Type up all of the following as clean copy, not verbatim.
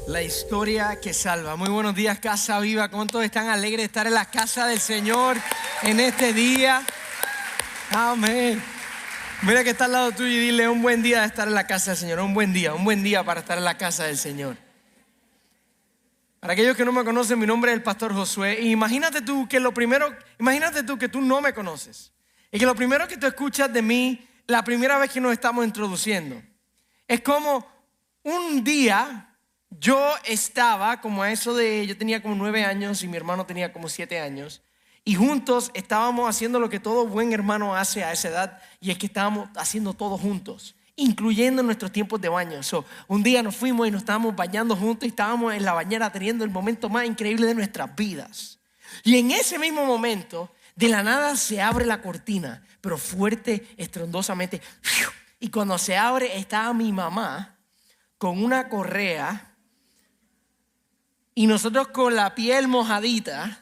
La historia que salva. Muy buenos días, Casa Viva. ¿Cuántos están alegres de estar en la casa del Señor en este día? Amén. Mira que está al lado tuyo y dile: un buen día de estar en la casa del Señor. Un buen día para estar en la casa del Señor. Para aquellos que no me conocen, mi nombre es el Pastor Josué. Y imagínate tú que tú no me conoces. Y que lo primero que tú escuchas de mí, la primera vez que nos estamos introduciendo, es como un día yo tenía como 9 años y mi hermano tenía como 7 años. Y juntos estábamos haciendo lo que todo buen hermano hace a esa edad. Y es que estábamos haciendo todo juntos, incluyendo nuestros tiempos de baño. Un día nos fuimos y nos estábamos bañando juntos y estábamos en la bañera teniendo el momento más increíble de nuestras vidas. Y en ese mismo momento, de la nada se abre la cortina, pero fuerte, estrondosamente. Y cuando se abre, estaba mi mamá con una correa y nosotros con la piel mojadita.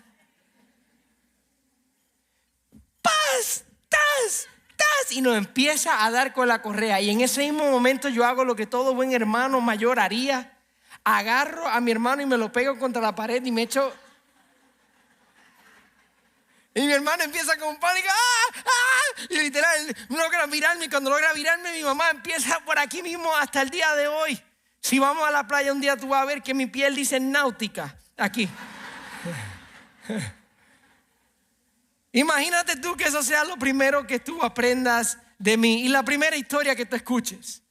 ¡Paz! ¡Tas! ¡Tas! Y nos empieza a dar con la correa. Y en ese mismo momento yo hago lo que todo buen hermano mayor haría. Agarro a mi hermano y me lo pego contra la pared y me echo. Y mi hermano empieza con pánico. ¡Ah! ¡Ah! Y literal no logra virarme. Y cuando logra virarme, mi mamá empieza por aquí mismo hasta el día de hoy. Si vamos a la playa un día, tú vas a ver que mi piel dice náutica aquí. Imagínate tú que eso sea lo primero que tú aprendas de mí y la primera historia que tú escuches.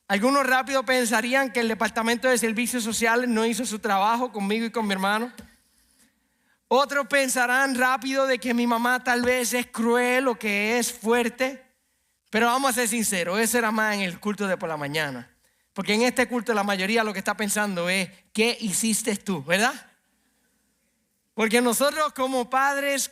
Algunos rápido pensarían que el Departamento de Servicios Sociales no hizo su trabajo conmigo y con mi hermano. Otros pensarán rápido de que mi mamá tal vez es cruel o que es fuerte. Pero vamos a ser sinceros, eso era más en el culto de por la mañana. Porque en este culto la mayoría lo que está pensando es: ¿qué hiciste tú? ¿Verdad? Porque nosotros como padres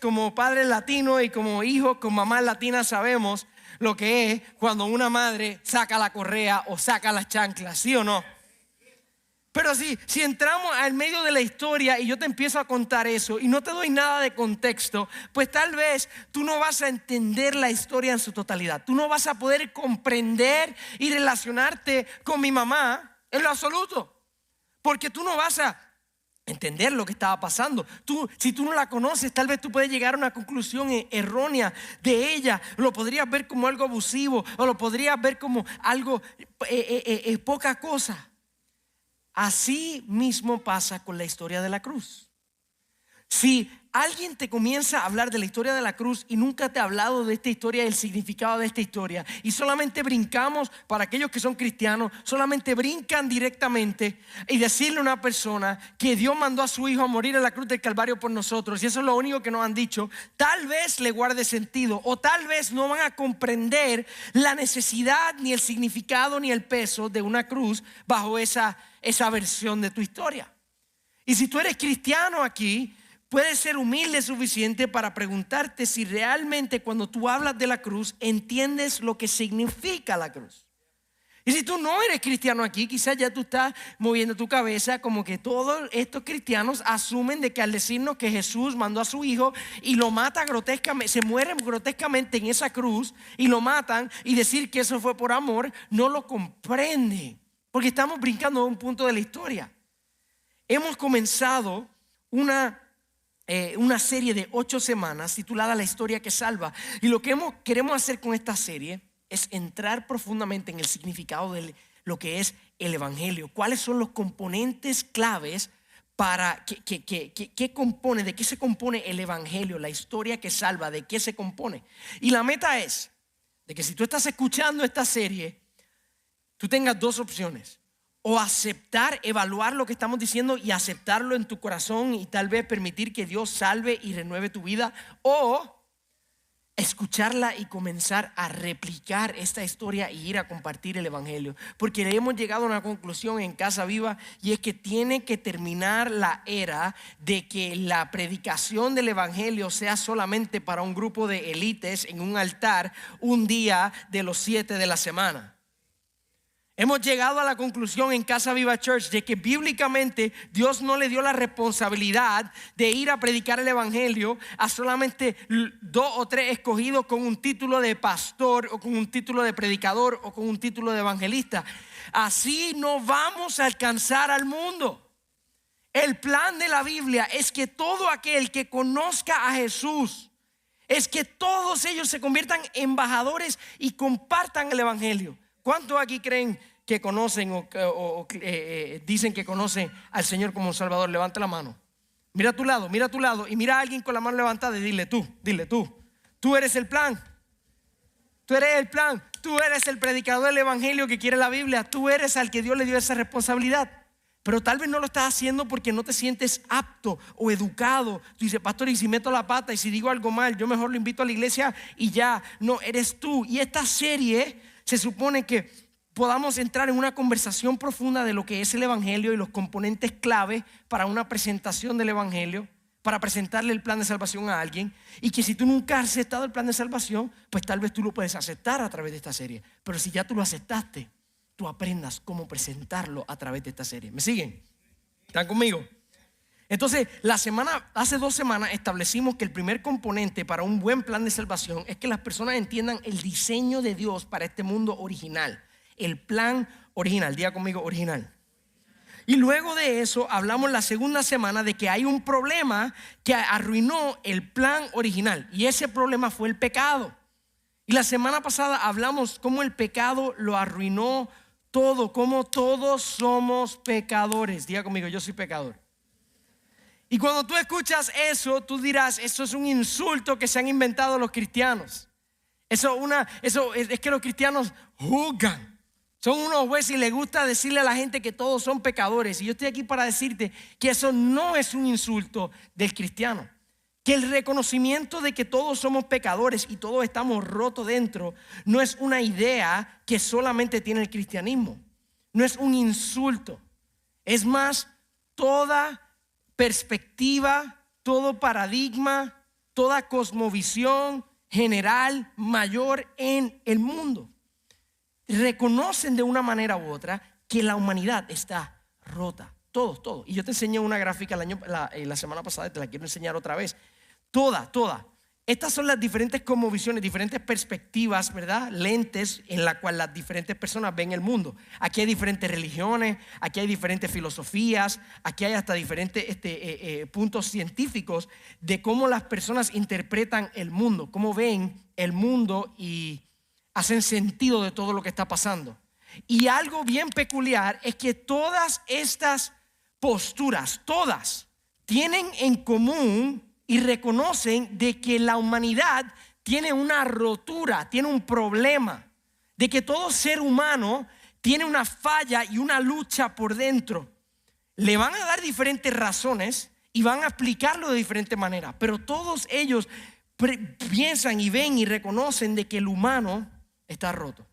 latinos y como hijos con mamás latinas sabemos lo que es cuando una madre saca la correa o saca las chanclas, ¿sí o no? Pero si entramos al medio de la historia y yo te empiezo a contar eso y no te doy nada de contexto, pues tal vez tú no vas a entender la historia en su totalidad. Tú no vas a poder comprender y relacionarte con mi mamá en lo absoluto. Porque tú no vas a entender lo que estaba pasando. Si tú no la conoces, tal vez tú puedes llegar a una conclusión errónea de ella. Lo podrías ver como algo abusivo o lo podrías ver como algo poca cosa. Así mismo pasa con la historia de la cruz. Si alguien te comienza a hablar de la historia de la cruz y nunca te ha hablado de esta historia, del significado de esta historia, y solamente brincamos, para aquellos que son cristianos, solamente brincan directamente y decirle a una persona que Dios mandó a su hijo a morir en la cruz del Calvario por nosotros, y eso es lo único que nos han dicho, tal vez le guarde sentido o tal vez no van a comprender la necesidad, ni el significado, ni el peso de una cruz bajo esa versión de tu historia. Y si tú eres cristiano aquí, puedes ser humilde suficiente para preguntarte si realmente cuando tú hablas de la cruz entiendes lo que significa la cruz. Y si tú no eres cristiano aquí, quizás ya tú estás moviendo tu cabeza como que todos estos cristianos asumen de que al decirnos que Jesús mandó a su hijo y lo mata grotescamente, se muere grotescamente en esa cruz y lo matan, y decir que eso fue por amor, no lo comprenden, porque estamos brincando a un punto de la historia. Hemos comenzado una serie de 8 semanas titulada La Historia que Salva. Y lo que queremos hacer con esta serie es entrar profundamente en el significado de lo que es el Evangelio. ¿Cuáles son los componentes claves para qué compone, de qué se compone el Evangelio, la historia que salva, de qué se compone? Y la meta es de que si tú estás escuchando esta serie, tú tengas 2 opciones: o aceptar, evaluar lo que estamos diciendo y aceptarlo en tu corazón y tal vez permitir que Dios salve y renueve tu vida, o escucharla y comenzar a replicar esta historia y ir a compartir el Evangelio. Porque hemos llegado a una conclusión en Casa Viva, y es que tiene que terminar la era de que la predicación del Evangelio sea solamente para un grupo de élites en un altar un día de los 7 de la semana. Hemos llegado a la conclusión en Casa Viva Church de que bíblicamente Dios no le dio la responsabilidad de ir a predicar el Evangelio a solamente 2 o 3 escogidos con un título de pastor o con un título de predicador o con un título de evangelista. Así no vamos a alcanzar al mundo. El plan de la Biblia es que todo aquel que conozca a Jesús, es que todos ellos se conviertan en embajadores y compartan el evangelio. ¿Cuántos aquí creen que conocen o dicen que conocen al Señor como un Salvador? Levanta la mano. Mira a tu lado y mira a alguien con la mano levantada y dile tú. Tú eres el plan. Tú eres el plan. Tú eres el predicador del evangelio que quiere la Biblia. Tú eres al que Dios le dio esa responsabilidad. Pero tal vez no lo estás haciendo porque no te sientes apto o educado. Tú dices, pastor, y si meto la pata y si digo algo mal, yo mejor lo invito a la iglesia y ya. No, eres tú. Y esta serie se supone que podamos entrar en una conversación profunda de lo que es el evangelio y los componentes clave para una presentación del evangelio, para presentarle el plan de salvación a alguien. Y que si tú nunca has aceptado el plan de salvación, pues tal vez tú lo puedes aceptar a través de esta serie. Pero si ya tú lo aceptaste, tú aprendas cómo presentarlo a través de esta serie. ¿Me siguen? ¿Están conmigo? Entonces, hace 2 semanas establecimos que el primer componente para un buen plan de salvación es que las personas entiendan el diseño de Dios para este mundo original. El plan original. Diga conmigo, original. Y luego de eso hablamos la segunda semana de que hay un problema que arruinó el plan original. Y ese problema fue el pecado. Y la semana pasada hablamos cómo el pecado lo arruinó todo, cómo todos somos pecadores. Diga conmigo, yo soy pecador. Y cuando tú escuchas eso, tú dirás, eso es un insulto que se han inventado los cristianos. Eso es que los cristianos juzgan. Son unos jueces y les gusta decirle a la gente que todos son pecadores. Y yo estoy aquí para decirte que eso no es un insulto del cristiano. Que el reconocimiento de que todos somos pecadores y todos estamos rotos dentro no es una idea que solamente tiene el cristianismo. No es un insulto. Es más, toda perspectiva, todo paradigma, toda cosmovisión general mayor en el mundo reconocen de una manera u otra que la humanidad está rota. Todos. Y yo te enseñé una gráfica la semana pasada, te la quiero enseñar otra vez. Toda. Estas son las diferentes cosmovisiones, diferentes perspectivas, ¿verdad? Lentes en las cuales las diferentes personas ven el mundo. Aquí hay diferentes religiones, aquí hay diferentes filosofías, aquí hay hasta diferentes puntos científicos de cómo las personas interpretan el mundo, cómo ven el mundo y hacen sentido de todo lo que está pasando. Y algo bien peculiar es que todas estas posturas, todas, tienen en común y reconocen de que la humanidad tiene una rotura, tiene un problema, de que todo ser humano tiene una falla y una lucha por dentro. Le van a dar diferentes razones y van a explicarlo de diferentes maneras, pero todos ellos piensan y ven y reconocen de que el humano está roto.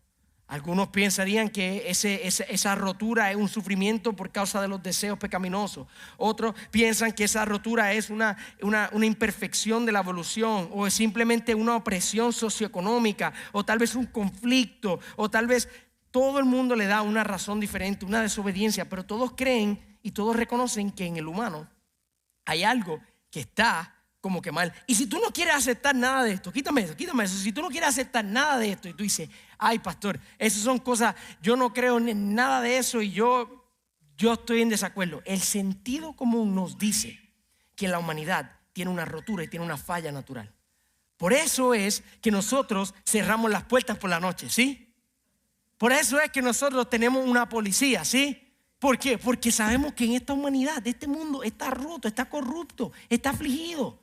Algunos pensarían que esa rotura es un sufrimiento por causa de los deseos pecaminosos. Otros piensan que esa rotura es una imperfección de la evolución, o es simplemente una opresión socioeconómica, o tal vez un conflicto, o tal vez todo el mundo le da una razón diferente, una desobediencia, pero todos creen y todos reconocen que en el humano hay algo que está como que mal. Y si tú no quieres aceptar nada de esto, quítame eso. Si tú no quieres aceptar nada de esto y tú dices, ay pastor, esas son cosas, yo no creo en nada de eso y yo estoy en desacuerdo. El sentido común nos dice que la humanidad tiene una rotura y tiene una falla natural. Por eso es que nosotros cerramos las puertas por la noche, ¿sí? Por eso es que nosotros tenemos una policía, ¿sí? ¿Por qué? Porque sabemos que en esta humanidad, este mundo está roto, está corrupto, está afligido.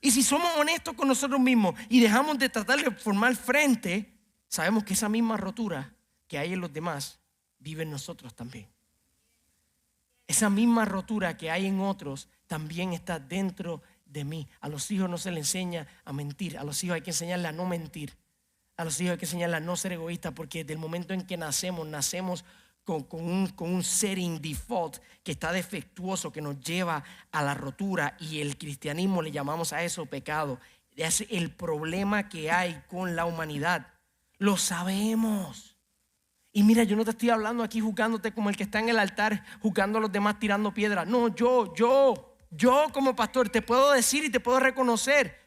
Y si somos honestos con nosotros mismos y dejamos de tratar de formar frente, sabemos que esa misma rotura que hay en los demás vive en nosotros también. Esa misma rotura que hay en otros también está dentro de mí. A los hijos no se les enseña a mentir. A los hijos hay que enseñarles a no mentir. A los hijos hay que enseñarles a no ser egoístas, porque desde el momento en que nacemos con un setting default que está defectuoso, que nos lleva a la rotura, y el cristianismo le llamamos a eso pecado. Es el problema que hay con la humanidad. Lo sabemos. Y mira, yo no te estoy hablando aquí juzgándote como el que está en el altar juzgando a los demás tirando piedras. No, yo como pastor te puedo decir y te puedo reconocer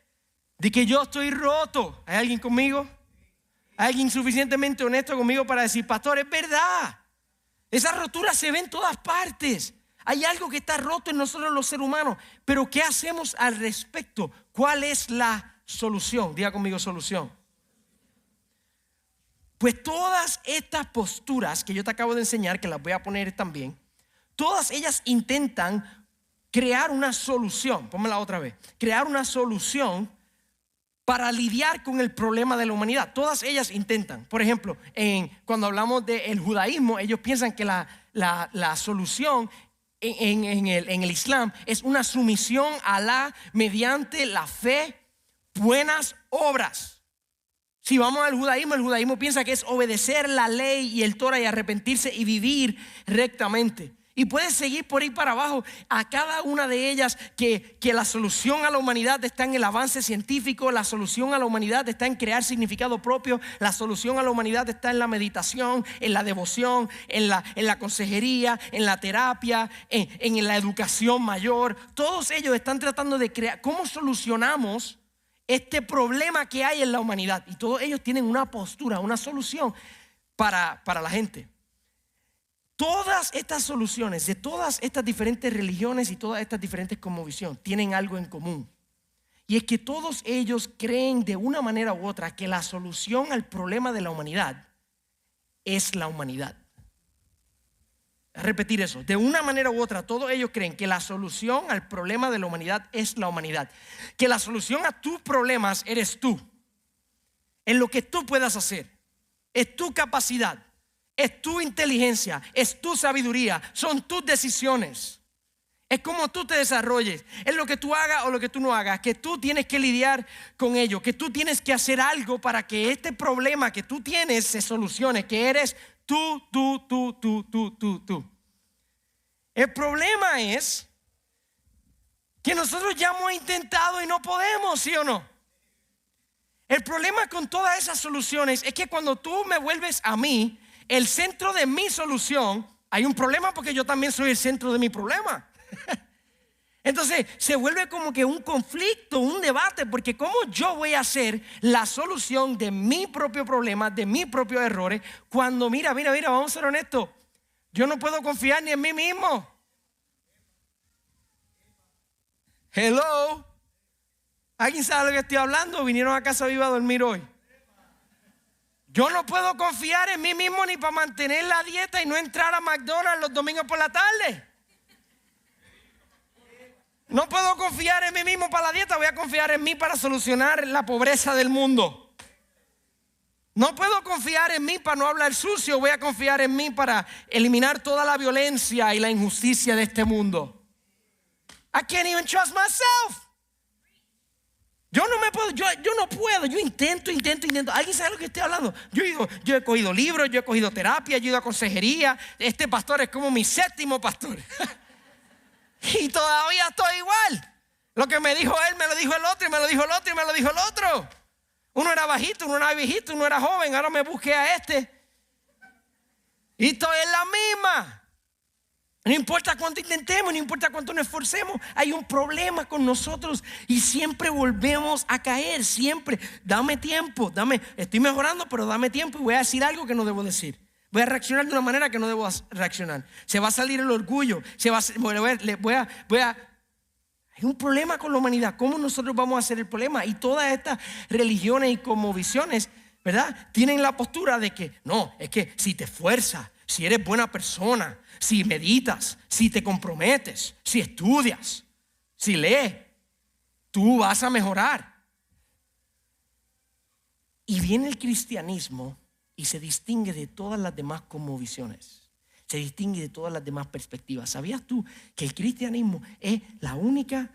de que yo estoy roto. ¿Hay alguien conmigo? ¿Hay alguien suficientemente honesto conmigo para decir, pastor, es verdad? Esa rotura se ve en todas partes. Hay algo que está roto en nosotros los seres humanos. Pero ¿qué hacemos al respecto? ¿Cuál es la solución? Diga conmigo solución. Pues todas estas posturas que yo te acabo de enseñar, que las voy a poner también, todas ellas intentan crear una solución. Pónmela otra vez. Crear una solución para lidiar con el problema de la humanidad. Todas ellas intentan. Por ejemplo, cuando hablamos del judaísmo, ellos piensan que la solución en el Islam es una sumisión a Alá mediante la fe, buenas obras. Si vamos al judaísmo, el judaísmo piensa que es obedecer la ley y el Torah y arrepentirse y vivir rectamente. Y puedes seguir por ahí para abajo a cada una de ellas que la solución a la humanidad está en el avance científico, la solución a la humanidad está en crear significado propio, la solución a la humanidad está en la meditación, en la devoción, en la consejería, en la terapia, en la educación mayor. Todos ellos están tratando de crear cómo solucionamos este problema que hay en la humanidad. Y todos ellos tienen una postura, una solución para la gente. Todas estas soluciones de todas estas diferentes religiones y todas estas diferentes cosmovisiones tienen algo en común. Y es que todos ellos creen de una manera u otra que la solución al problema de la humanidad es la humanidad. Voy a repetir eso. De una manera u otra, todos ellos creen que la solución al problema de la humanidad es la humanidad. Que la solución a tus problemas eres tú. En lo que tú puedas hacer. Es tu capacidad. Es tu inteligencia, es tu sabiduría, son tus decisiones. Es como tú te desarrolles, es lo que tú hagas o lo que tú no hagas, que tú tienes que lidiar con ello, que tú tienes que hacer algo para que este problema que tú tienes se solucione, que eres tú. El problema es que nosotros ya hemos intentado y no podemos, ¿sí o no? El problema con todas esas soluciones es que cuando tú me vuelves a mí el centro de mi solución, hay un problema porque yo también soy el centro de mi problema. Entonces se vuelve como que un conflicto, un debate, porque ¿cómo yo voy a hacer la solución de mi propio problema, de mis propios errores, cuando mira, vamos a ser honestos, yo no puedo confiar ni en mí mismo? Hello, ¿alguien sabe lo que estoy hablando? ¿Vinieron a Casa Viva a dormir hoy? Yo no puedo confiar en mí mismo ni para mantener la dieta y no entrar a McDonald's los domingos por la tarde. No puedo confiar en mí mismo para la dieta, voy a confiar en mí para solucionar la pobreza del mundo. No puedo confiar en mí para no hablar sucio, voy a confiar en mí para eliminar toda la violencia y la injusticia de este mundo. I can't even trust myself. Yo no puedo, yo intento. ¿Alguien sabe lo que estoy hablando? Yo he cogido libros, yo he cogido terapia, yo he ido a consejería. Este pastor es como mi 7º pastor. Y todavía estoy igual. Lo que me dijo él, me lo dijo el otro, y me lo dijo el otro, y me lo dijo el otro. Uno era bajito, uno era viejito, uno era joven, ahora me busqué a este. Y estoy en la misma. No importa cuánto intentemos, no importa cuánto nos esforcemos, hay un problema con nosotros y siempre volvemos a caer, siempre. Dame tiempo, estoy mejorando, pero dame tiempo y voy a decir algo que no debo decir. Voy a reaccionar de una manera que no debo reaccionar. Se va a salir el orgullo, hay un problema con la humanidad. ¿Cómo nosotros vamos a hacer el problema? Y todas estas religiones y cosmovisiones, ¿verdad? Tienen la postura de que no, es que si te esfuerzas, si eres buena persona, si meditas, si te comprometes, si estudias, si lees, tú vas a mejorar. Y viene el cristianismo y se distingue de todas las demás cosmovisiones. Se distingue de todas las demás perspectivas. ¿Sabías tú que el cristianismo es la única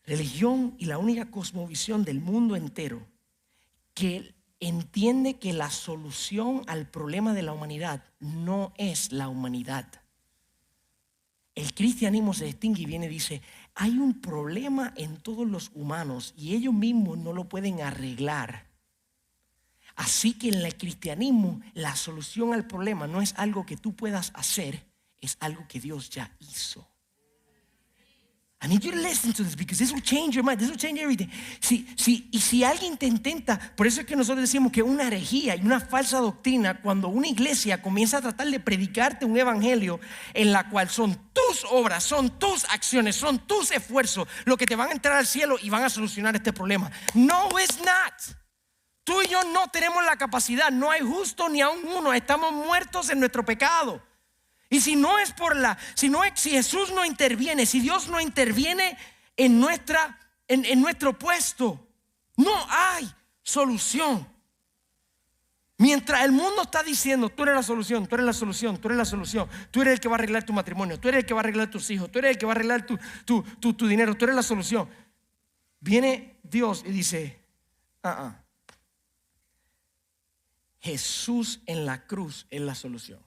religión y la única cosmovisión del mundo entero que entiende que la solución al problema de la humanidad no es la humanidad? El cristianismo se distingue y viene y dice, hay un problema en todos los humanos y ellos mismos no lo pueden arreglar. Así que en el cristianismo la solución al problema no es algo que tú puedas hacer, es algo que Dios ya hizo. I need you to listen to this because this will change your mind. This will change everything. Si alguien te intenta, por eso es que nosotros decimos que una herejía y una falsa doctrina, cuando una iglesia comienza a tratar de predicarte un evangelio en la cual son tus obras, son tus acciones, son tus esfuerzos lo que te van a entrar al cielo y van a solucionar este problema. No, it's not. Tú y yo no tenemos la capacidad. No hay justo ni aun uno. Estamos muertos en nuestro pecado. Y si Jesús no interviene, si Dios no interviene en nuestro puesto, no hay solución. Mientras el mundo está diciendo, tú eres la solución, tú eres la solución, tú eres la solución, tú eres el que va a arreglar tu matrimonio, tú eres el que va a arreglar tus hijos, tú eres el que va a arreglar tu dinero, tú eres la solución. Viene Dios y dice, Jesús en la cruz es la solución.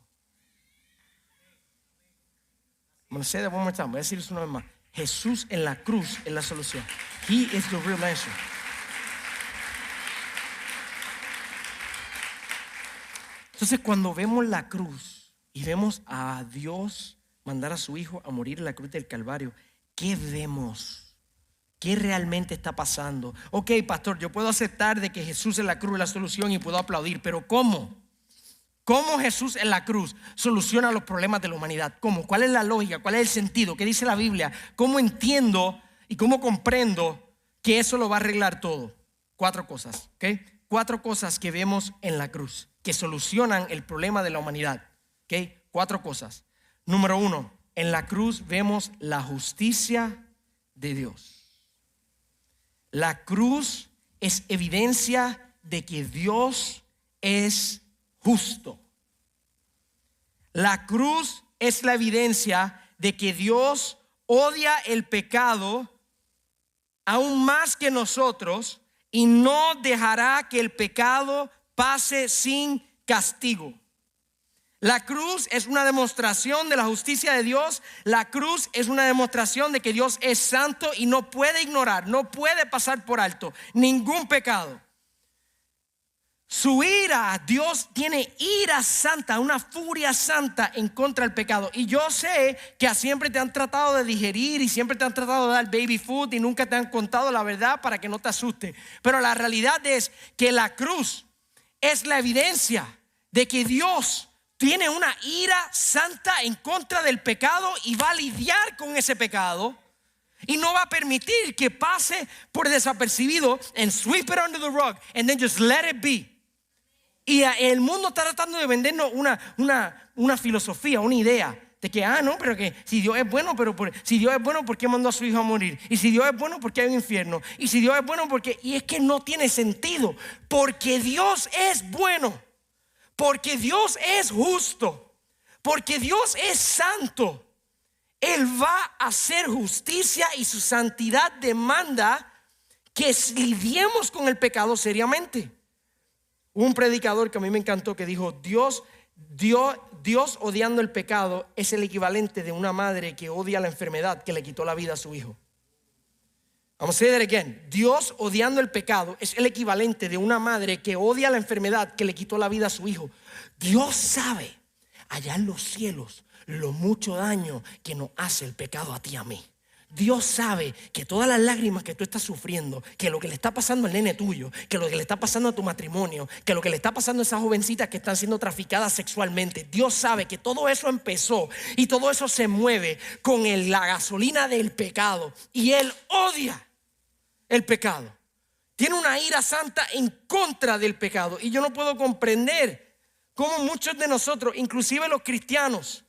I'm going to say that one more time. Voy a decir eso una vez más. Jesús en la cruz es la solución. He is the real answer. Entonces, cuando vemos la cruz y vemos a Dios mandar a su Hijo a morir en la cruz del Calvario, ¿qué vemos? ¿Qué realmente está pasando? Ok, pastor, yo puedo aceptar de que Jesús en la cruz es la solución y puedo aplaudir, pero ¿cómo? ¿Cómo Jesús en la cruz soluciona los problemas de la humanidad? ¿Cómo? ¿Cuál es la lógica? ¿Cuál es el sentido? ¿Qué dice la Biblia? ¿Cómo entiendo y cómo comprendo que eso lo va a arreglar todo? 4 cosas, ¿ok? 4 cosas que vemos en la cruz que solucionan el problema de la humanidad, ¿ok? 4 cosas. Número 1, en la cruz vemos la justicia de Dios. La cruz es evidencia de que Dios es justo. La cruz es la evidencia de que Dios odia el pecado aún más que nosotros y no dejará que el pecado pase sin castigo. La cruz es una demostración de la justicia de Dios. La cruz es una demostración de que Dios es santo y no puede ignorar, no puede pasar por alto ningún pecado. Su ira, Dios tiene ira santa, una furia santa en contra del pecado. Y yo sé que siempre te han tratado de digerir y siempre te han tratado de dar baby food y nunca te han contado la verdad para que no te asuste. Pero la realidad es que la cruz es la evidencia de que Dios tiene una ira santa en contra del pecado y va a lidiar con ese pecado. Y no va a permitir que pase por desapercibido and sweep it under the rug and then just let it be. Y el mundo está tratando de vendernos una filosofía, una idea de que, no, pero que si Dios es bueno, si Dios es bueno, ¿por qué mandó a su Hijo a morir? Y si Dios es bueno, ¿por qué hay un infierno? Y si Dios es bueno, ¿por qué? Y es que no tiene sentido, porque Dios es bueno, porque Dios es justo, porque Dios es santo. Él va a hacer justicia y su santidad demanda que lidiemos con el pecado seriamente. Un predicador que a mí me encantó que dijo, Dios odiando el pecado es el equivalente de una madre que odia la enfermedad que le quitó la vida a su hijo. Vamos a say that again. Dios odiando el pecado es el equivalente de una madre que odia la enfermedad que le quitó la vida a su hijo. Dios sabe allá en los cielos lo mucho daño que nos hace el pecado a ti y a mí. Dios sabe que todas las lágrimas que tú estás sufriendo, que lo que le está pasando al nene tuyo, que lo que le está pasando a tu matrimonio, que lo que le está pasando a esas jovencitas que están siendo traficadas sexualmente, Dios sabe que todo eso empezó y todo eso se mueve con la gasolina del pecado. Y Él odia el pecado. Tiene una ira santa en contra del pecado. Y yo no puedo comprender cómo muchos de nosotros, inclusive los cristianos,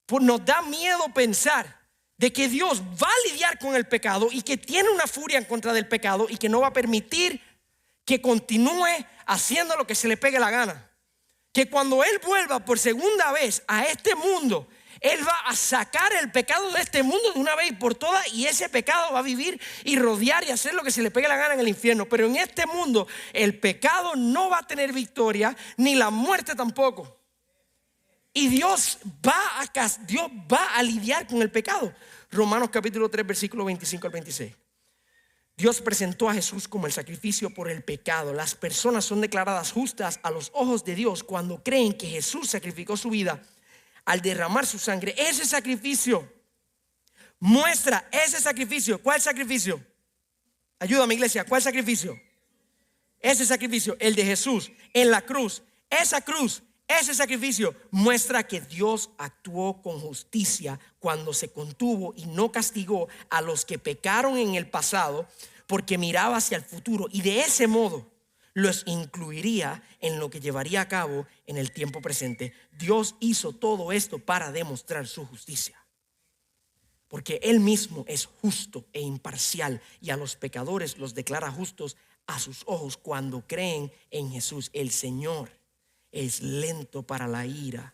pues nos da miedo pensar de que Dios va a lidiar con el pecado y que tiene una furia en contra del pecado y que no va a permitir que continúe haciendo lo que se le pegue la gana. Que cuando Él vuelva por segunda vez a este mundo, Él va a sacar el pecado de este mundo de una vez y por todas, y ese pecado va a vivir y rodear y hacer lo que se le pegue la gana en el infierno. Pero en este mundo el pecado no va a tener victoria, ni la muerte tampoco. Y Dios va a lidiar con el pecado. Romanos capítulo 3 versículo 25 al 26. Dios presentó a Jesús como el sacrificio por el pecado. Las personas son declaradas justas a los ojos de Dios cuando creen que Jesús sacrificó su vida al derramar su sangre. Ese sacrificio muestra ese sacrificio. ¿Cuál sacrificio? Ayúdame, iglesia, ¿cuál sacrificio? Ese sacrificio, el de Jesús en la cruz. Esa cruz, ese sacrificio muestra que Dios actuó con justicia cuando se contuvo y no castigó a los que pecaron en el pasado, porque miraba hacia el futuro y de ese modo los incluiría en lo que llevaría a cabo en el tiempo presente. Dios hizo todo esto para demostrar su justicia, porque Él mismo es justo e imparcial, y a los pecadores los declara justos a sus ojos cuando creen en Jesús. El Señor es lento para la ira,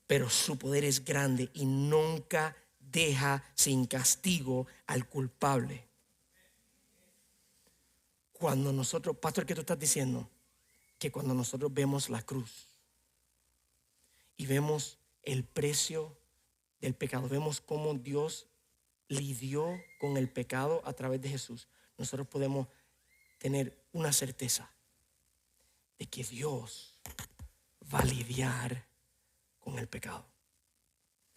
pero su poder es grande y nunca deja sin castigo al culpable. Cuando nosotros, pastor, ¿qué tú estás diciendo? Que cuando nosotros vemos la cruz y vemos el precio del pecado, vemos cómo Dios lidió con el pecado a través de Jesús, nosotros podemos tener una certeza de que Dios va a lidiar con el pecado.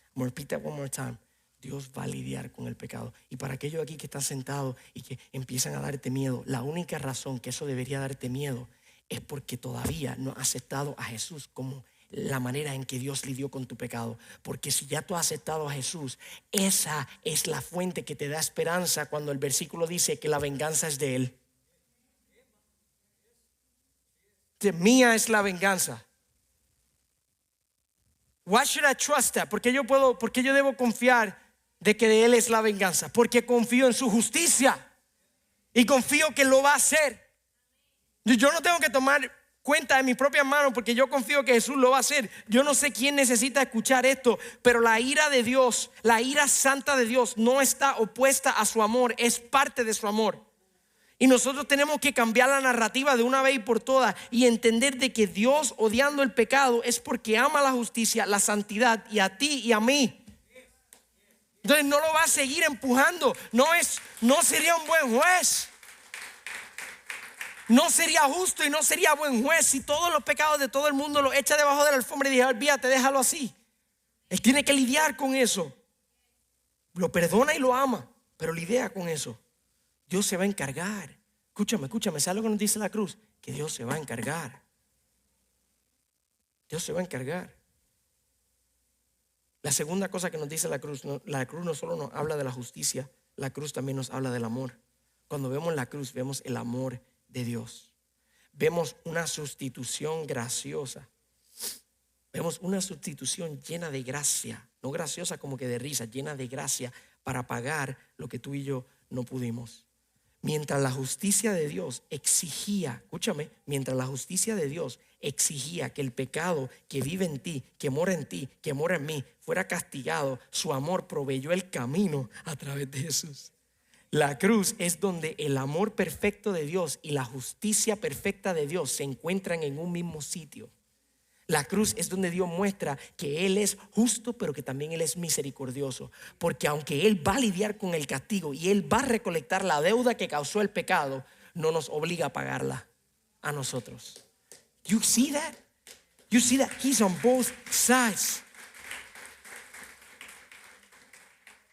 I'm gonna repeat that one more time. Dios va a lidiar con el pecado. Y para aquellos aquí que están sentados y que empiezan a darte miedo, la única razón que eso debería darte miedo es porque todavía no has aceptado a Jesús como la manera en que Dios lidió con tu pecado. Porque si ya tú has aceptado a Jesús, esa es la fuente que te da esperanza cuando el versículo dice que la venganza es de Él. Mía es la venganza. Why should I trust that? ¿Por qué yo debo confiar de que de Él es la venganza? Porque confío en su justicia y confío que lo va a hacer. Yo no tengo que tomar cuenta de mis propias manos, porque yo confío que Jesús lo va a hacer. Yo no sé quién necesita escuchar esto, pero la ira de Dios, la ira santa de Dios, no está opuesta a su amor, es parte de su amor. Y nosotros tenemos que cambiar la narrativa de una vez y por todas y entender de que Dios, odiando el pecado, es porque ama la justicia, la santidad, y a ti y a mí. Entonces no lo va a seguir empujando. No sería un buen juez. No sería justo y no sería buen juez si todos los pecados de todo el mundo los echa debajo de la alfombra y dice: olvídate, déjalo así. Él tiene que lidiar con eso. Lo perdona y lo ama, pero lidia con eso. Dios se va a encargar. Escúchame, ¿sabes lo que nos dice la cruz? Que Dios se va a encargar. Dios se va a encargar. La segunda cosa que nos dice la cruz no solo nos habla de la justicia, la cruz también nos habla del amor. Cuando vemos la cruz, vemos el amor de Dios. Vemos una sustitución graciosa. Vemos una sustitución llena de gracia. No graciosa como que de risa, llena de gracia para pagar lo que tú y yo no pudimos. Mientras la justicia de Dios exigía, escúchame, mientras la justicia de Dios exigía que el pecado que vive en ti, que mora en ti, que mora en mí, fuera castigado, su amor proveyó el camino a través de Jesús. La cruz es donde el amor perfecto de Dios y la justicia perfecta de Dios se encuentran en un mismo sitio. La cruz es donde Dios muestra que Él es justo, pero que también Él es misericordioso. Porque aunque Él va a lidiar con el castigo y Él va a recolectar la deuda que causó el pecado, no nos obliga a pagarla a nosotros. You see that? You see that? He's on both sides.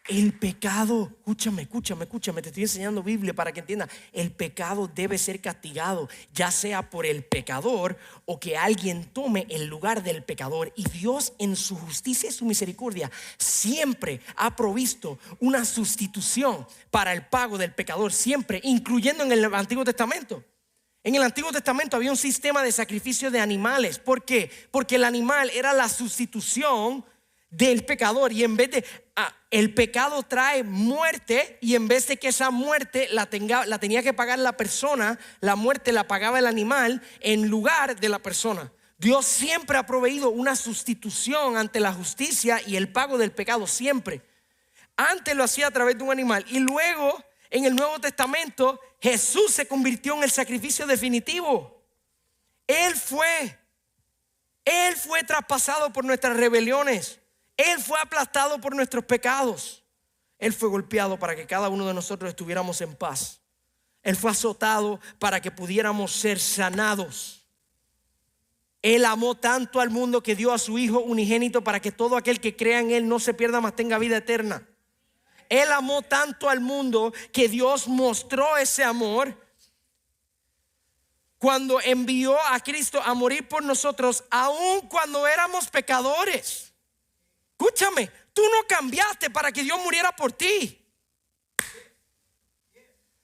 El pecado, escúchame, te estoy enseñando Biblia para que entiendas. El pecado debe ser castigado, ya sea por el pecador o que alguien tome el lugar del pecador. Y Dios, en su justicia y su misericordia, siempre ha provisto una sustitución para el pago del pecador, siempre, incluyendo en el Antiguo Testamento. En el Antiguo Testamento había un sistema de sacrificio de animales. ¿Por qué? Porque el animal era la sustitución del pecador, y en vez de el pecado trae muerte, y en vez de que esa muerte la tenía que pagar la persona, la muerte la pagaba el animal en lugar de la persona. Dios siempre ha proveído una sustitución ante la justicia y el pago del pecado, siempre. Antes lo hacía a través de un animal, y luego en el Nuevo Testamento Jesús se convirtió en el sacrificio definitivo. Él fue traspasado por nuestras rebeliones. Él fue aplastado por nuestros pecados. Él fue golpeado para que cada uno de nosotros estuviéramos en paz. Él fue azotado para que pudiéramos ser sanados. Él amó tanto al mundo que dio a su Hijo unigénito para que todo aquel que crea en Él no se pierda, mas tenga vida eterna. Él amó tanto al mundo que Dios mostró ese amor cuando envió a Cristo a morir por nosotros, aun cuando éramos pecadores. Escúchame, tú no cambiaste para que Dios muriera por ti.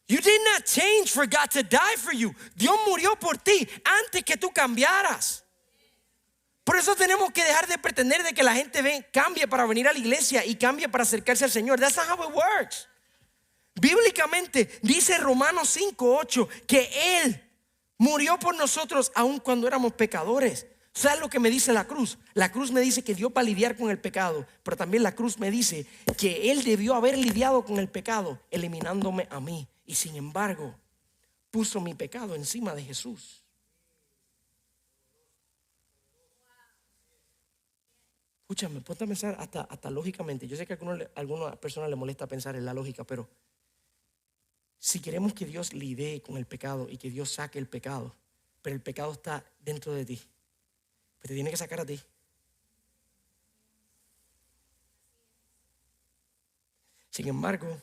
You did not change for God to die for you. Dios murió por ti antes que tú cambiaras. Por eso tenemos que dejar de pretender de que la gente cambie para venir a la iglesia y cambie para acercarse al Señor. That's not how it works. Bíblicamente dice Romanos 5:8 que Él murió por nosotros aun cuando éramos pecadores. ¿Sabes lo que me dice la cruz? La cruz me dice que Dios va a lidiar con el pecado, pero también la cruz me dice que Él debió haber lidiado con el pecado eliminándome a mí. Y sin embargo, puso mi pecado encima de Jesús. Escúchame, ponte a pensar hasta lógicamente. Yo sé que a algunas personas les molesta pensar en la lógica, pero si queremos que Dios lidie con el pecado y que Dios saque el pecado, pero el pecado está dentro de ti, pues te tiene que sacar a ti. Sin embargo,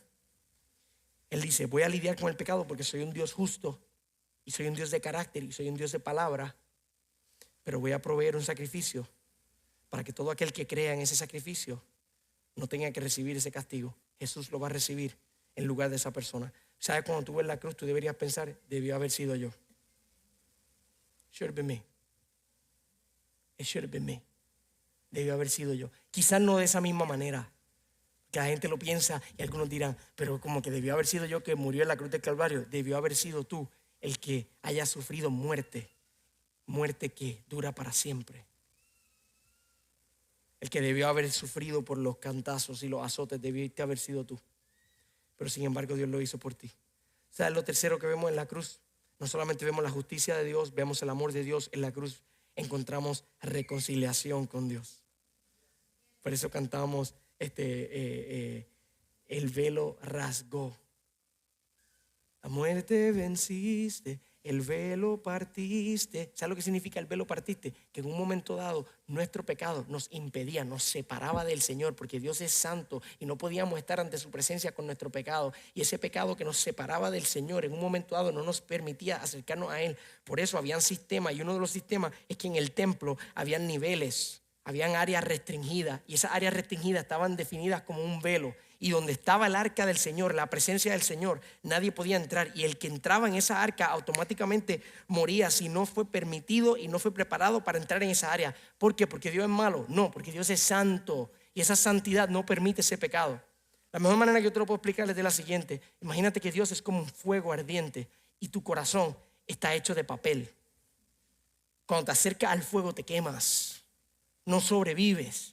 Él dice, voy a lidiar con el pecado porque soy un Dios justo y soy un Dios de carácter y soy un Dios de palabra, pero voy a proveer un sacrificio para que todo aquel que crea en ese sacrificio no tenga que recibir ese castigo. Jesús lo va a recibir en lugar de esa persona. ¿Sabes? Cuando tú ves la cruz, tú deberías pensar, debió haber sido yo. Should have been me. It should have been me. Debió haber sido yo. Quizás no de esa misma manera, que la gente lo piensa y algunos dirán, pero como que debió haber sido yo que murió en la cruz del Calvario. Debió haber sido tú el que haya sufrido muerte. Muerte que dura para siempre. El que debió haber sufrido por los cantazos y los azotes, debió haber sido tú. Pero sin embargo Dios lo hizo por ti. ¿Sabes lo tercero que vemos en la cruz? No solamente vemos la justicia de Dios, vemos el amor de Dios. En la cruz encontramos reconciliación con Dios. Por eso cantamos el velo rasgó. La muerte venciste, el velo partiste. ¿Sabes lo que significa el velo partiste? Que en un momento dado nuestro pecado nos impedía, nos separaba del Señor, porque Dios es santo y no podíamos estar ante su presencia con nuestro pecado. Y ese pecado que nos separaba del Señor en un momento dado no nos permitía acercarnos a Él. Por eso habían sistemas, y uno de los sistemas es que en el templo habían niveles, habían áreas restringidas, y esas áreas restringidas estaban definidas como un velo. Y donde estaba el arca del Señor, la presencia del Señor, nadie podía entrar. Y el que entraba en esa arca automáticamente moría si no fue permitido y no fue preparado para entrar en esa área. ¿Por qué? ¿Porque Dios es malo? No, porque Dios es santo. Y esa santidad no permite ese pecado. La mejor manera que yo te lo puedo explicar es de la siguiente. Imagínate que Dios es como un fuego ardiente y tu corazón está hecho de papel. Cuando te acercas al fuego te quemas, no sobrevives.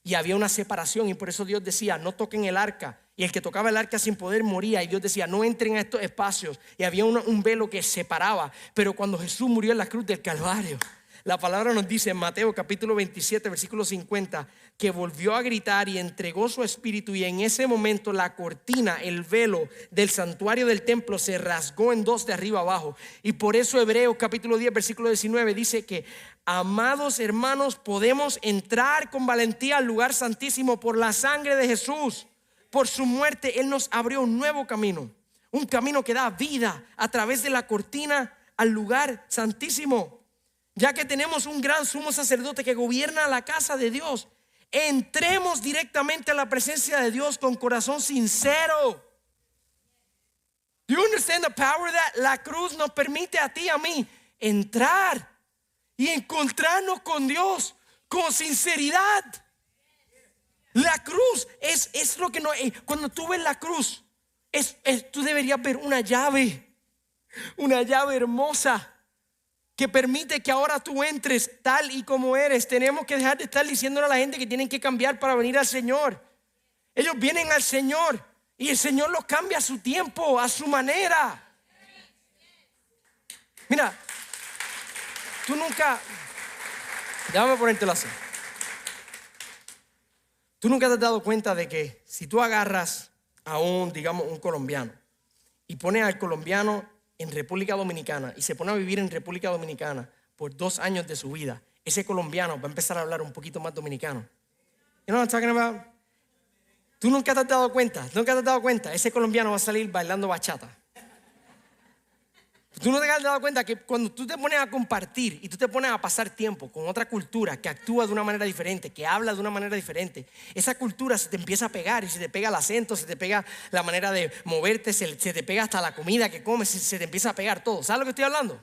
Y había una separación, y por eso Dios decía, no toquen el arca. Y el que tocaba el arca sin poder moría. Y Dios decía, no entren a estos espacios. Y había un velo que separaba. Pero cuando Jesús murió en la cruz del Calvario, la palabra nos dice en Mateo capítulo 27 versículo 50 que volvió a gritar y entregó su espíritu, y en ese momento la cortina, el velo del santuario del templo se rasgó en dos de arriba abajo. Y por eso Hebreos capítulo 10 versículo 19 dice que, amados hermanos, podemos entrar con valentía al lugar santísimo por la sangre de Jesús. Por su muerte Él nos abrió un nuevo camino, un camino que da vida a través de la cortina al lugar santísimo. Ya que tenemos un gran sumo sacerdote que gobierna la casa de Dios, entremos directamente a la presencia de Dios con corazón sincero. Do you understand the power that la cruz nos permite a ti y a mí entrar y encontrarnos con Dios con sinceridad? La cruz es lo que no. Cuando tú ves la cruz, tú deberías ver una llave hermosa que permite que ahora tú entres tal y como eres. Tenemos que dejar de estar diciéndole a la gente que tienen que cambiar para venir al Señor. Ellos vienen al Señor y el Señor los cambia a su tiempo, a su manera. Mira, tú nunca, déjame ponértelo así. Tú nunca te has dado cuenta de que si tú agarras a un colombiano y pones al colombiano en República Dominicana y se pone a vivir en República Dominicana por 2 años de su vida, ese colombiano va a empezar a hablar un poquito más dominicano. You know what I'm talking about? Tú nunca te has dado cuenta, ese colombiano va a salir bailando bachata. Tú no te has dado cuenta que cuando tú te pones a compartir y tú te pones a pasar tiempo con otra cultura que actúa de una manera diferente, que habla de una manera diferente, esa cultura se te empieza a pegar y se te pega el acento, se te pega la manera de moverte, se te pega hasta la comida que comes, se te empieza a pegar todo. ¿Sabes lo que estoy hablando?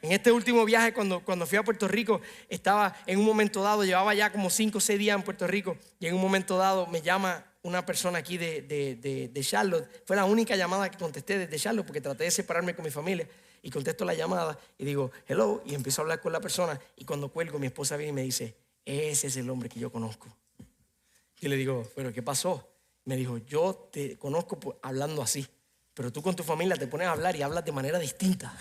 En este último viaje cuando fui a Puerto Rico, estaba en un momento dado, llevaba ya como 5 o 6 días en Puerto Rico y en un momento dado me llama una persona aquí de Charlotte. Fue la única llamada que contesté desde Charlotte porque traté de separarme con mi familia y contesto la llamada y digo hello y empiezo a hablar con la persona y cuando cuelgo mi esposa viene y me dice ese es el hombre que yo conozco. Yo le digo pero ¿qué pasó? Me dijo yo te conozco hablando así, pero tú con tu familia te pones a hablar y hablas de manera distinta.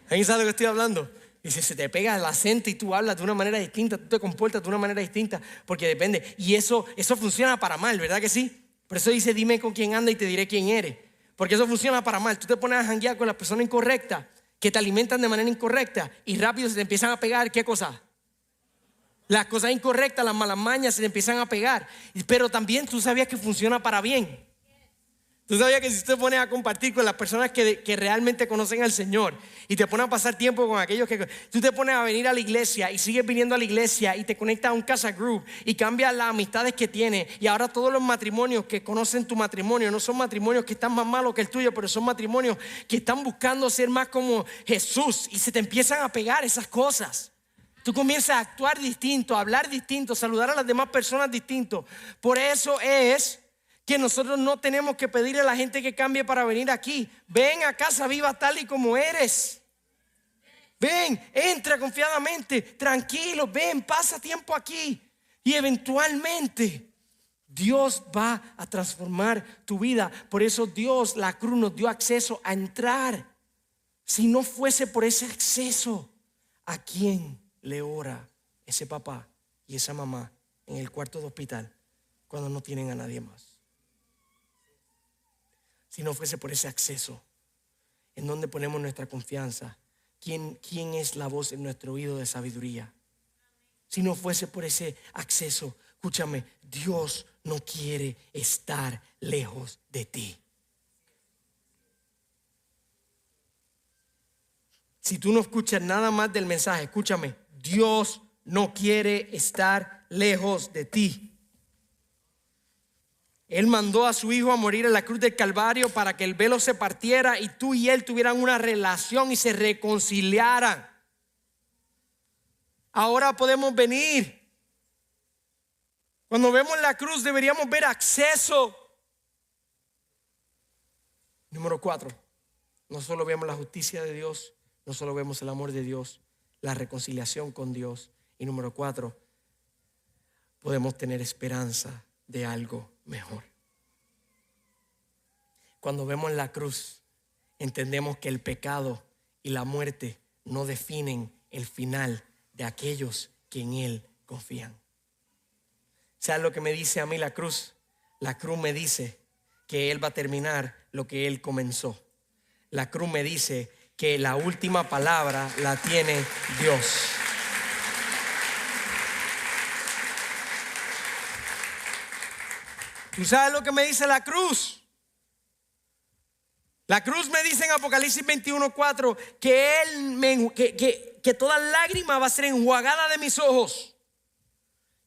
¿Alguien sabe de lo que estoy hablando? Dice, se te pega el acento y tú hablas de una manera distinta, tú te comportas de una manera distinta, porque depende. Y eso funciona para mal, ¿verdad que sí? Por eso dice, dime con quién anda y te diré quién eres. Porque eso funciona para mal. Tú te pones a janguear con las personas incorrectas, que te alimentan de manera incorrecta, y rápido se te empiezan a pegar, ¿qué cosa? Las cosas incorrectas, las malas mañas se te empiezan a pegar. Pero también tú sabías que funciona para bien. Tú sabías que si tú te pones a compartir con las personas que realmente conocen al Señor y te pones a pasar tiempo con aquellos que tú te pones a venir a la iglesia y sigues viniendo a la iglesia y te conectas a un casa group y cambias las amistades que tienes y ahora todos los matrimonios que conocen tu matrimonio no son matrimonios que están más malos que el tuyo, pero son matrimonios que están buscando ser más como Jesús y se te empiezan a pegar esas cosas. Tú comienzas a actuar distinto, a hablar distinto, a saludar a las demás personas distinto. Por eso es que nosotros no tenemos que pedirle a la gente que cambie para venir aquí. Ven a Casa Viva tal y como eres. Ven, entra confiadamente, tranquilo, ven, pasa tiempo aquí. Y eventualmente Dios va a transformar tu vida. Por eso Dios, la cruz, nos dio acceso a entrar. Si no fuese por ese acceso, ¿a quién le ora ese papá y esa mamá en el cuarto de hospital cuando no tienen a nadie más? Si no fuese por ese acceso, ¿en dónde ponemos nuestra confianza? ¿Quién es la voz en nuestro oído de sabiduría? Si no fuese por ese acceso, escúchame, Dios no quiere estar lejos de ti. Si tú no escuchas nada más del mensaje, escúchame, Dios no quiere estar lejos de ti. Él mandó a su hijo a morir en la cruz del Calvario para que el velo se partiera y tú y él tuvieran una relación y se reconciliaran. Ahora podemos venir. Cuando vemos la cruz deberíamos ver acceso. Número 4, no solo vemos la justicia de Dios, no solo vemos el amor de Dios, la reconciliación con Dios. Y número 4, podemos tener esperanza de algo mejor. Cuando vemos la cruz, entendemos que el pecado y la muerte no definen el final de aquellos que en Él confían. ¿Sabes lo que me dice a mí la cruz? La cruz me dice que Él va a terminar lo que Él comenzó. La cruz me dice que la última palabra la tiene Dios. ¿Tú sabes lo que me dice la cruz? La cruz me dice en Apocalipsis 21:4 que toda lágrima va a ser enjuagada de mis ojos.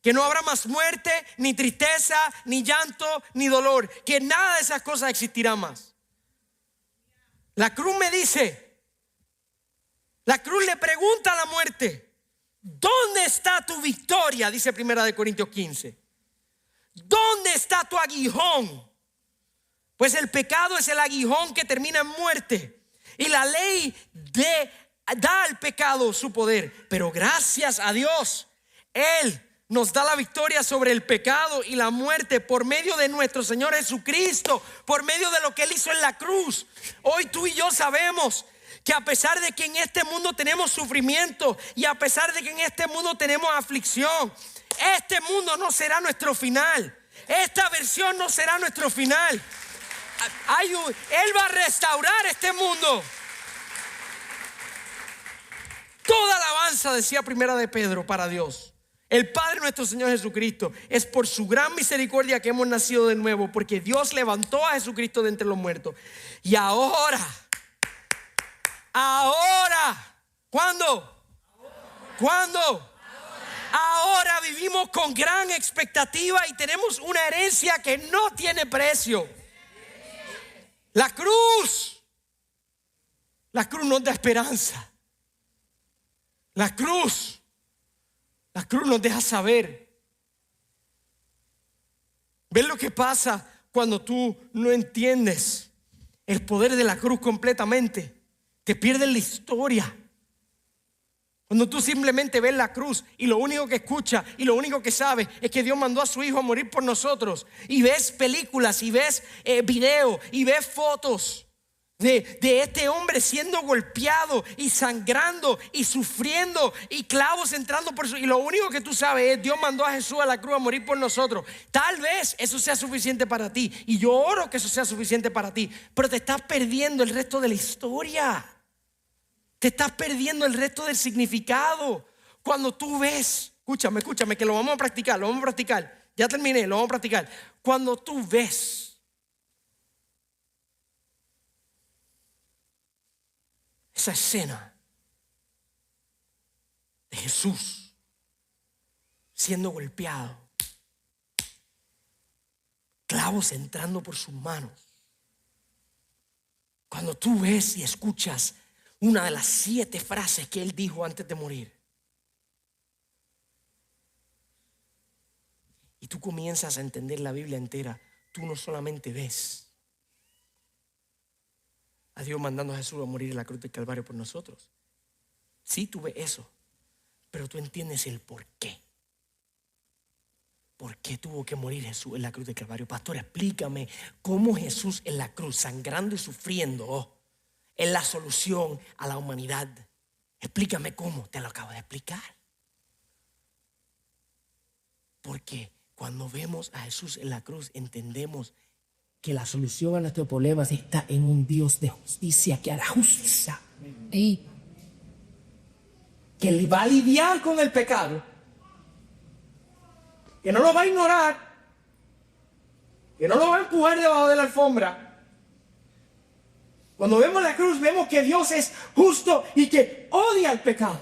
Que no habrá más muerte, ni tristeza, ni llanto, ni dolor. Que nada de esas cosas existirá más. La cruz me dice, la cruz le pregunta a la muerte, ¿dónde está tu victoria? Dice 1 Corintios 15. ¿Dónde está tu aguijón? Pues el pecado es el aguijón que termina en muerte. Y la ley da al pecado su poder. Pero gracias a Dios, Él nos da la victoria sobre el pecado y la muerte por medio de nuestro Señor Jesucristo, por medio de lo que Él hizo en la cruz. Hoy tú y yo sabemos que a pesar de que en este mundo tenemos sufrimiento y a pesar de que en este mundo tenemos aflicción, este mundo no será nuestro final. Esta versión no será nuestro final. Él va a restaurar este mundo. Toda alabanza, decía 1 de Pedro, para Dios. El Padre nuestro Señor Jesucristo. Es por su gran misericordia que hemos nacido de nuevo, porque Dios levantó a Jesucristo de entre los muertos. Y ahora, ¿cuándo? ¿Cuándo? Ahora vivimos con gran expectativa y tenemos una herencia que no tiene precio. La cruz nos da esperanza. La cruz nos deja saber. ¿Ves lo que pasa cuando tú no entiendes el poder de la cruz completamente? Te pierdes la historia. Cuando tú simplemente ves la cruz y lo único que escuchas y lo único que sabes es que Dios mandó a su Hijo a morir por nosotros, y ves películas y ves videos y ves fotos de este hombre siendo golpeado y sangrando y sufriendo y clavos entrando por su... Y lo único que tú sabes es Dios mandó a Jesús a la cruz a morir por nosotros. Tal vez eso sea suficiente para ti, y yo oro que eso sea suficiente para ti, pero te estás perdiendo el resto de la historia. Te estás perdiendo el resto del significado. Cuando tú ves, escúchame, que lo vamos a practicar. Ya terminé, lo vamos a practicar. Cuando tú ves esa escena de Jesús siendo golpeado, clavos entrando por sus manos, cuando tú ves y escuchas una de las 7 frases que él dijo antes de morir, y tú comienzas a entender la Biblia entera, tú no solamente ves a Dios mandando a Jesús a morir en la cruz del Calvario por nosotros. Sí, tú ves eso, pero tú entiendes el por qué. ¿Por qué tuvo que morir Jesús en la cruz del Calvario? Pastor, explícame cómo Jesús en la cruz, sangrando y sufriendo, es la solución a la humanidad. Explícame cómo. Te lo acabo de explicar. Porque cuando vemos a Jesús en la cruz, entendemos que la solución a nuestros problemas está en un Dios de justicia que hará justicia. Y que le va a lidiar con el pecado, que no lo va a ignorar, que no lo va a empujar debajo de la alfombra. Cuando vemos la cruz, vemos que Dios es justo y que odia el pecado,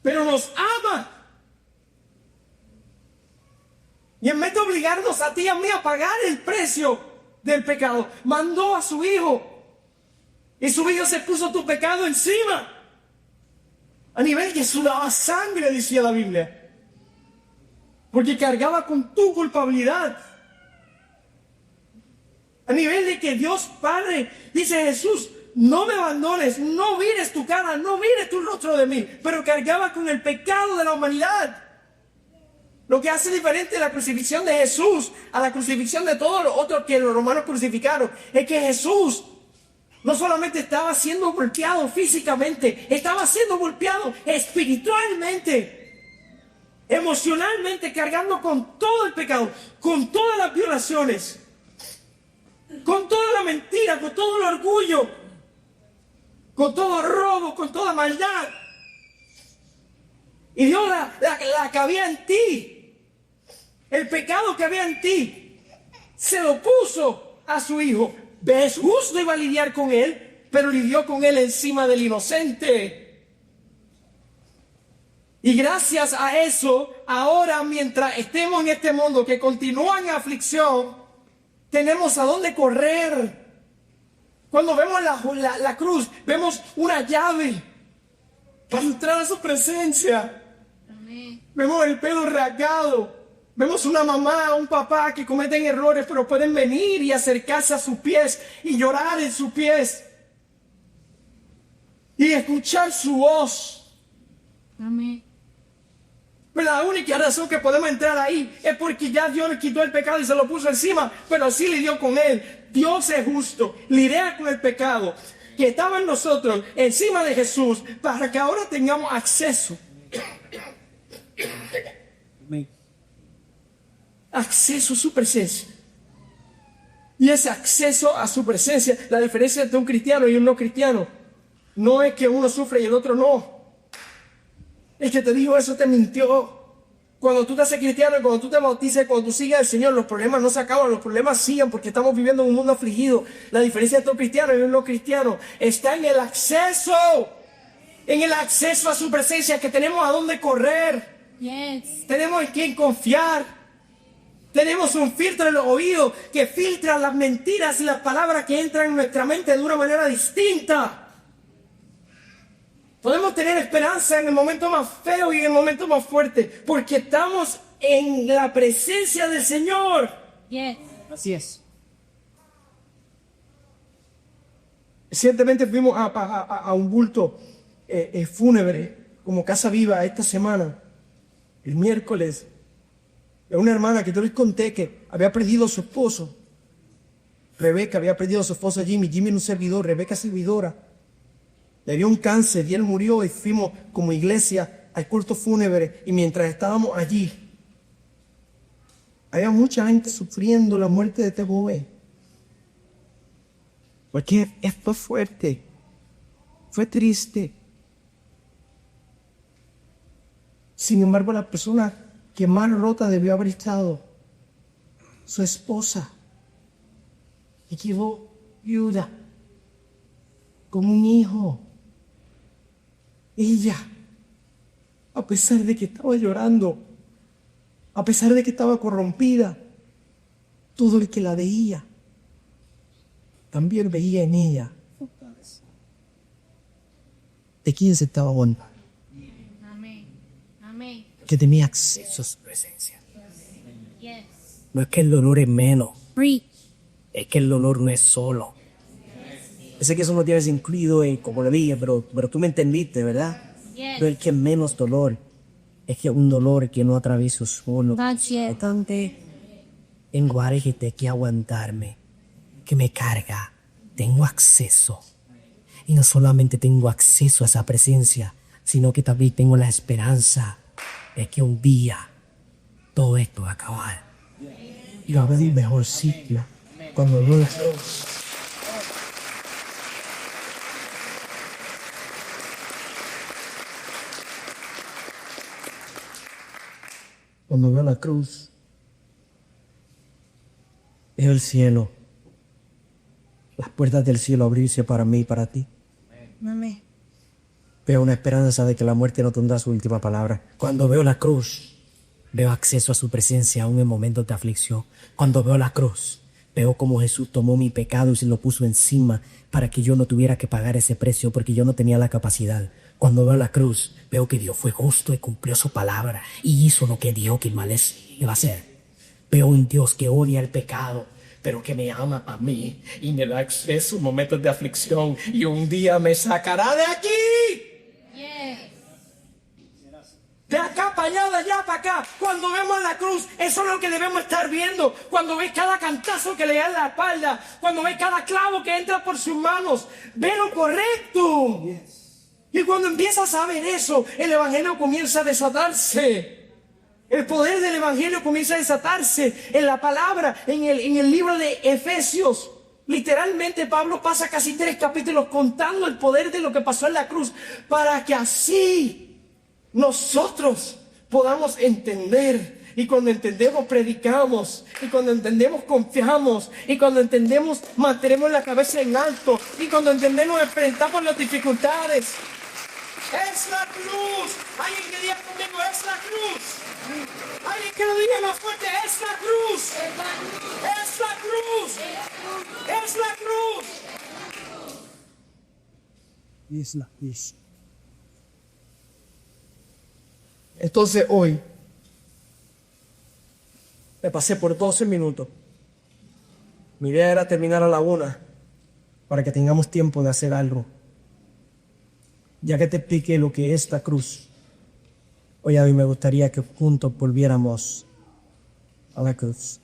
pero nos ama. Y en vez de obligarnos a ti y a mí a pagar el precio del pecado, mandó a su Hijo. Y su Hijo se puso tu pecado encima, a nivel que sudaba sangre, decía la Biblia, porque cargaba con tu culpabilidad. A nivel de que Dios Padre dice: Jesús, no me abandones, no mires tu cara, no mires tu rostro de mí. Pero cargaba con el pecado de la humanidad. Lo que hace diferente la crucifixión de Jesús a la crucifixión de todos los otros que los romanos crucificaron es que Jesús no solamente estaba siendo golpeado físicamente, estaba siendo golpeado espiritualmente, emocionalmente, cargando con todo el pecado, con todas las violaciones, con toda la mentira, con todo el orgullo, con todo robo, con toda maldad. Y Dios la que había en ti, el pecado que había en ti, se lo puso a su Hijo. Jesús no iba a lidiar con él, pero lidió con él encima del inocente. Y gracias a eso, ahora mientras estemos en este mundo que continúa en aflicción, tenemos a dónde correr. Cuando vemos la cruz, vemos una llave para entrar a su presencia. Amén. Vemos el pelo rasgado. Vemos una mamá, un papá que cometen errores, pero pueden venir y acercarse a sus pies y llorar en sus pies y escuchar su voz. Amén. Pero la única razón que podemos entrar ahí es porque ya Dios le quitó el pecado y se lo puso encima, pero así lidió con él. Dios es justo, lidia con el pecado que estaba en nosotros, encima de Jesús, para que ahora tengamos acceso. Amén. Acceso a su presencia. Y ese acceso a su presencia, la diferencia entre un cristiano y un no cristiano, no es que uno sufre y el otro no. El que te dijo eso te mintió. Cuando tú te haces cristiano y cuando tú te bautizas, cuando tú sigues al Señor, los problemas no se acaban, los problemas siguen porque estamos viviendo en un mundo afligido. La diferencia entre los cristianos y los cristianos está en el acceso a su presencia, que tenemos a dónde correr. Yes. Tenemos en quién confiar. Tenemos un filtro en los oídos que filtra las mentiras y las palabras que entran en nuestra mente de una manera distinta. Podemos tener esperanza en el momento más feo y en el momento más fuerte, porque estamos en la presencia del Señor. Yes. Así es. Recientemente fuimos a un bulto fúnebre como Casa Viva esta semana, el miércoles, de una hermana que yo les conté que había perdido a su esposo. Rebeca había perdido a su esposo Jimmy. Jimmy era un servidor, Rebeca servidora. Le dio un cáncer y él murió y fuimos como iglesia al culto fúnebre. Y mientras estábamos allí, había mucha gente sufriendo la muerte de este joven. Porque fue fuerte, fue triste. Sin embargo, la persona que más rota debió haber estado, su esposa, y quedó viuda, con un hijo. Ella, a pesar de que estaba llorando, a pesar de que estaba corrompida, todo el que la veía, también veía en ella de quién se estaba hablando. Amén. Amén. Que tenía acceso a su presencia. Yes. No es que el dolor es menos, Preach. es que el dolor no es solo. Yo sé que eso no tienes incluido en como le dije, pero tú me entendiste, ¿verdad? Yes. No es que menos dolor, es que un dolor que no atravieso solo. Not yet. Bastante en lugares que tengo que aguantarme, que me carga, tengo acceso. Y no solamente tengo acceso a esa presencia, sino que también tengo la esperanza de que un día todo esto va a acabar. Y va a haber un mejor sitio cuando no es. Cuando veo la cruz, veo el cielo, las puertas del cielo abrirse para mí y para ti. Amén. Veo una esperanza de que la muerte no tendrá su última palabra. Cuando veo la cruz, veo acceso a su presencia aún en momentos de aflicción. Cuando veo la cruz, veo cómo Jesús tomó mi pecado y se lo puso encima para que yo no tuviera que pagar ese precio porque yo no tenía la capacidad. Cuando veo la cruz, veo que Dios fue justo y cumplió su palabra y hizo lo que dijo que el mal iba a hacer. Veo un Dios que odia el pecado, pero que me ama a mí y me da acceso en momentos de aflicción y un día me sacará de aquí. Yes. De acá para allá, de allá para acá. Cuando vemos la cruz, eso es lo que debemos estar viendo. Cuando ves cada cantazo que le da en la espalda, cuando ves cada clavo que entra por sus manos, ve lo correcto. Y cuando empiezas a ver eso, el evangelio comienza a desatarse. El poder del evangelio comienza a desatarse en la palabra, en el libro de Efesios. Literalmente Pablo pasa casi 3 capítulos contando el poder de lo que pasó en la cruz para que así nosotros podamos entender. Y cuando entendemos predicamos, y cuando entendemos confiamos, y cuando entendemos mantenemos la cabeza en alto, y cuando entendemos enfrentamos las dificultades. Es la cruz. Alguien que diga conmigo, es la cruz. Alguien que lo diga más fuerte, es la cruz. Es la cruz. Es la cruz. Es la cruz. Entonces hoy me pasé por 12 minutos. Mi idea era terminar a la 1 para que tengamos tiempo de hacer algo. Ya que te expliqué lo que es la cruz, hoy a mí me gustaría que juntos volviéramos a la cruz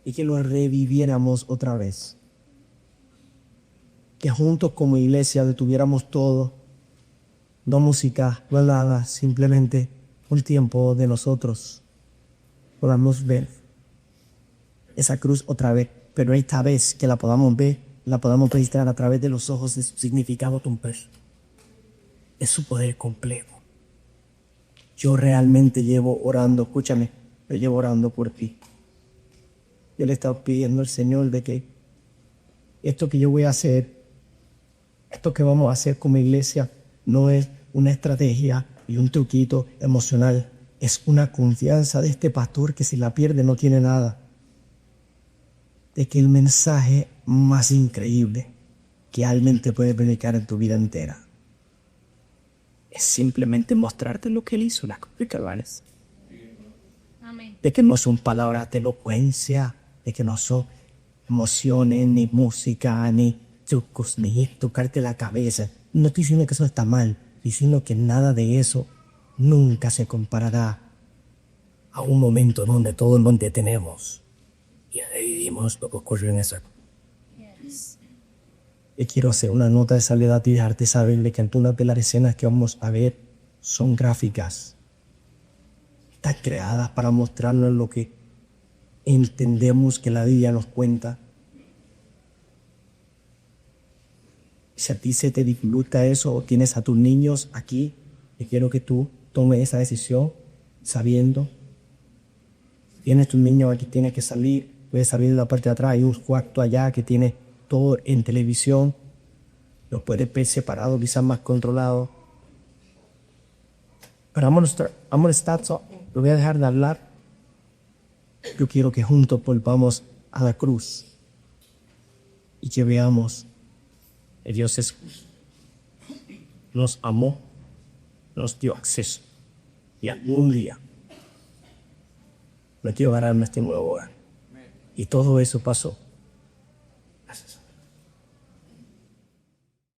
y que lo reviviéramos otra vez. Que juntos como iglesia detuviéramos todo, no música, no nada, simplemente un tiempo de nosotros podamos ver esa cruz otra vez, pero esta vez que la podamos ver, la podamos registrar a través de los ojos de su significado completo, de su poder completo, Yo realmente llevo orando, escúchame, yo llevo orando por ti. Yo le he estado pidiendo al Señor de que esto que yo voy a hacer, esto que vamos a hacer como iglesia, no es una estrategia y un truquito emocional. Es una confianza de este pastor que si la pierde no tiene nada. De que el mensaje más increíble que alguien te puede predicar en tu vida entera es simplemente mostrarte lo que él hizo, las cosas que vales. Amén. De que no son palabras de elocuencia, de que no son emociones, ni música, ni trucos, ni tocarte la cabeza. No estoy diciendo que eso está mal, estoy diciendo que nada de eso nunca se comparará a un momento donde todos nos detenemos y vivimos lo que ocurrió en esa. Yes. Y quiero hacer una nota de salida y dejarte saber de que algunas de las escenas que vamos a ver son gráficas. Están creadas para mostrarnos lo que entendemos que la Biblia nos cuenta. Si a ti se te dificulta eso o tienes a tus niños aquí, yo quiero que tú tomes esa decisión sabiendo. Tienes tus niños aquí, tienes que salir, puedes salir de la parte de atrás, hay un cuarto allá que tiene todo en televisión, los puedes ver separados, quizás más controlados. Pero I'm gonna start, so lo voy a dejar de hablar. Yo quiero que juntos volvamos a la cruz y que veamos que Dios nos amó, nos dio acceso y algún día nos dio a este nuevo hogar. Y todo eso pasó